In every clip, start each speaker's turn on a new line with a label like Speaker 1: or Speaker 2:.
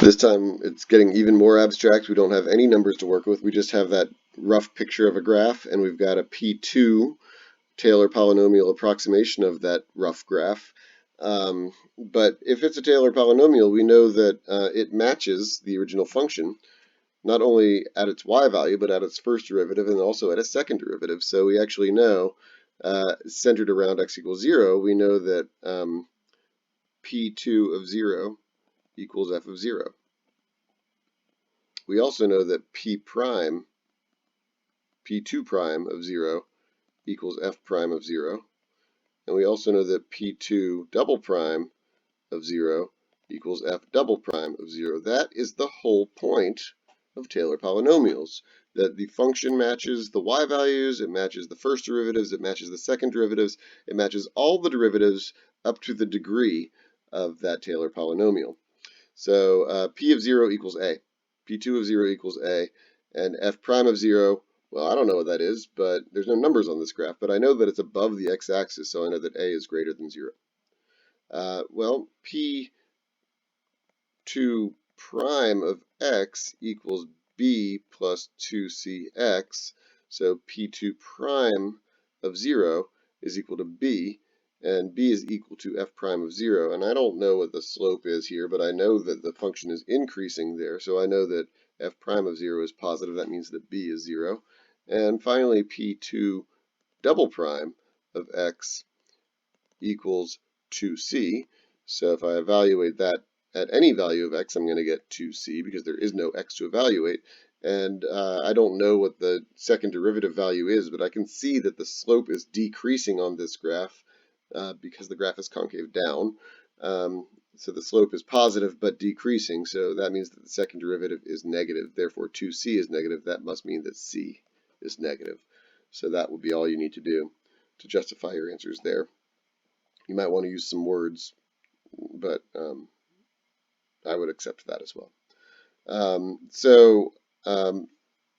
Speaker 1: This time it's getting even more abstract. We don't have any numbers to work with. We just have that rough picture of a graph, and we've got a P2 Taylor polynomial approximation of that rough graph. But if it's a Taylor polynomial, we know that it matches the original function, not only at its y value, but at its first derivative and also at its second derivative. So we actually know, centered around x equals 0, we know that P2 of 0 equals f of 0. We also know that P2 prime of 0 equals f prime of 0. And we also know that P2 double prime of 0 equals f double prime of 0. That is the whole point of Taylor polynomials, that the function matches the y values, it matches the first derivatives, it matches the second derivatives, it matches all the derivatives up to the degree of that Taylor polynomial. So P of 0 equals a, P2 of 0 equals a, and f prime of 0, well, I don't know what that is, but there's no numbers on this graph, but I know that it's above the x-axis, so I know that a is greater than 0. Well, P2 prime of x equals b plus 2cx, so P2 prime of 0 is equal to b, and b is equal to f prime of 0. And I don't know what the slope is here, but I know that the function is increasing there, so I know that f prime of 0 is positive. That means that b is 0. And finally, P2 double prime of x equals 2c. So if I evaluate that at any value of x, I'm going to get 2c because there is no x to evaluate. And I don't know what the second derivative value is, but I can see that the slope is decreasing on this graph because the graph is concave down. So the slope is positive but decreasing, so that means that the second derivative is negative. Therefore, 2c is negative. That must mean that c is negative. So that would be all you need to do to justify your answers there. You might want to use some words, but I would accept that as well.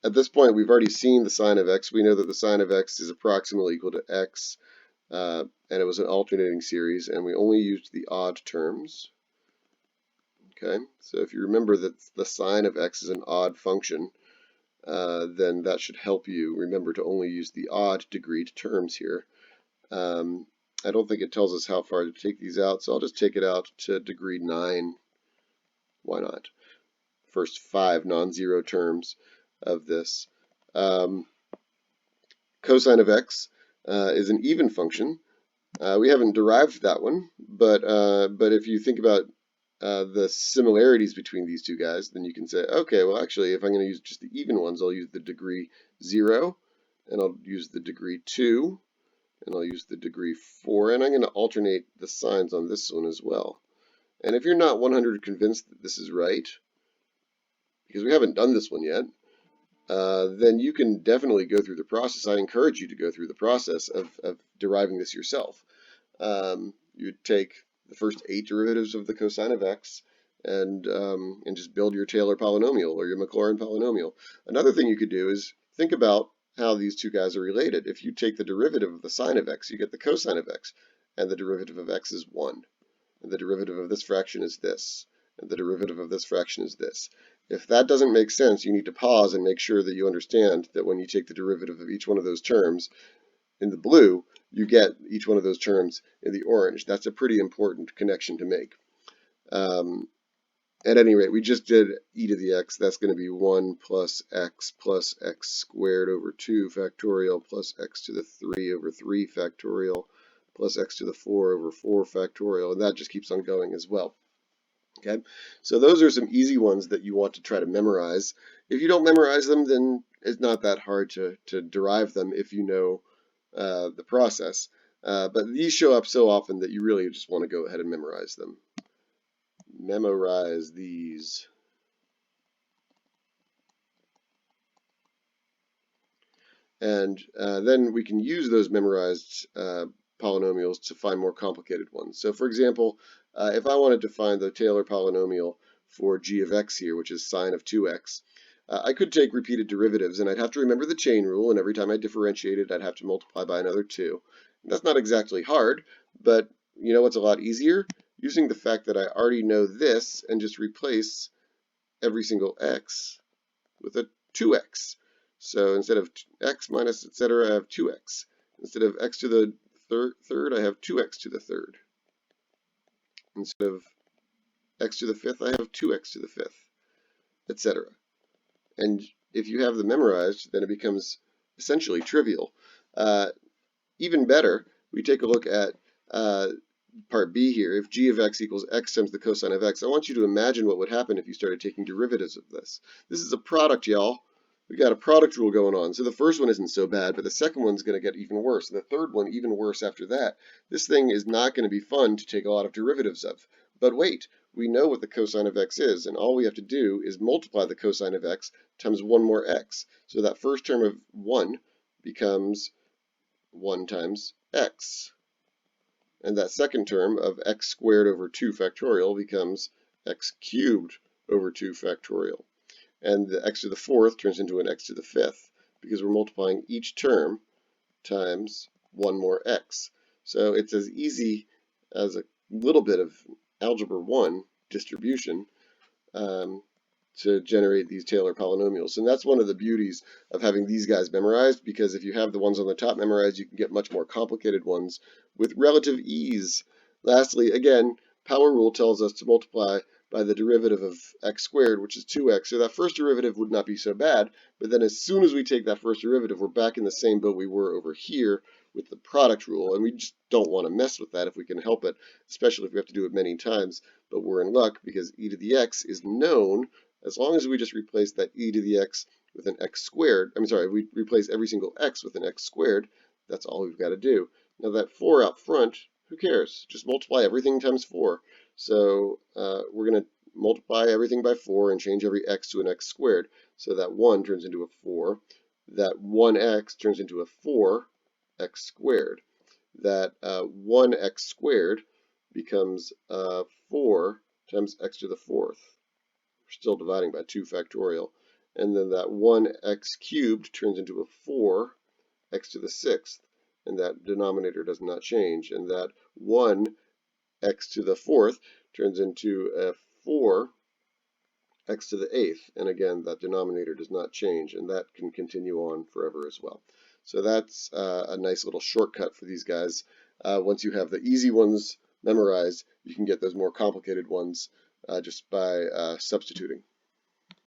Speaker 1: At this point, we've already seen the sine of x. We know that the sine of x is approximately equal to x, and it was an alternating series, and we only used the odd terms. Okay, so if you remember that the sine of x is an odd function, then that should help you remember to only use the odd degreed terms here. I don't think it tells us how far to take these out, so I'll just take it out to degree 9. Why not? First 5 non-zero terms of this. Cosine of x is an even function. We haven't derived that one, but if you think about the similarities between these two guys, then you can say, okay, well actually if I'm going to use just the even ones, I'll use the degree 0, and I'll use the degree 2, and I'll use the degree 4, and I'm going to alternate the signs on this one as well. And if you're not 100% convinced that this is right, because we haven't done this one yet, then you can definitely go through the process. I encourage you to go through the process of deriving this yourself. You take the first 8 derivatives of the cosine of x and just build your Taylor polynomial or your Maclaurin polynomial. Another thing you could do is think about how these two guys are related. If you take the derivative of the sine of x, you get the cosine of x, and the derivative of x is 1. And the derivative of this fraction is this, and the derivative of this fraction is this. If that doesn't make sense, you need to pause and make sure that you understand that when you take the derivative of each one of those terms in the blue, you get each one of those terms in the orange. That's a pretty important connection to make. At any rate, we just did e to the x. That's going to be 1 plus x squared over 2 factorial plus x to the 3 over 3 factorial plus x to the 4 over 4 factorial, and that just keeps on going as well. Okay, so those are some easy ones that you want to try to memorize. If you don't memorize them, then it's not that hard to derive them if you know the process. But these show up so often that you really just want to go ahead and memorize them. Memorize these. And then we can use those memorized polynomials to find more complicated ones. So for example, if I wanted to find the Taylor polynomial for g of x here, which is sine of 2x, I could take repeated derivatives, and I'd have to remember the chain rule, and every time I differentiated, I'd have to multiply by another 2. And that's not exactly hard, but you know what's a lot easier? Using the fact that I already know this and just replace every single x with a 2x. So instead of x minus etc., I have 2x. Instead of x to the third, I have 2x to the third. Instead of x to the fifth, I have 2x to the fifth, etc. And if you have them memorized, then it becomes essentially trivial. Even better, we take a look at part B here. If g of x equals x times the cosine of x, I want you to imagine what would happen if you started taking derivatives of this. This is a product, y'all. We got a product rule going on. So the first one isn't so bad, but the second one's going to get even worse. The third one even worse after that. This thing is not going to be fun to take a lot of derivatives of. But wait, we know what the cosine of x is, and all we have to do is multiply the cosine of x times 1 more x. So that first term of 1 becomes 1 times x. And that second term of x squared over 2 factorial becomes x cubed over 2 factorial. And the x to the fourth turns into an x to the fifth because we're multiplying each term times 1 more x. So it's as easy as a little bit of algebra 1 distribution to generate these Taylor polynomials. And that's one of the beauties of having these guys memorized, because if you have the ones on the top memorized, you can get much more complicated ones with relative ease. Lastly, again, power rule tells us to multiply by the derivative of x squared, which is 2x. So that first derivative would not be so bad, but then as soon as we take that first derivative, we're back in the same boat we were over here with the product rule, and we just don't want to mess with that if we can help it, especially if we have to do it many times. But we're in luck because e to the x is known as long as we just replace that e to the x with an x squared. We replace every single x with an x squared. That's all we've got to do. Now that 4 out front, who cares? Just multiply everything times 4. So we're going to multiply everything by 4 and change every x to an x squared. So that 1 turns into a 4. That 1x turns into a 4x squared. That 1x squared becomes 4 times x to the fourth. We're still dividing by 2 factorial. And then that 1x cubed turns into a 4x to the sixth. And that denominator does not change. And that 1x to the fourth turns into a 4x to the eighth. And again, that denominator does not change. And that can continue on forever as well. So that's a nice little shortcut for these guys. Once you have the easy ones memorized, you can get those more complicated ones just by substituting.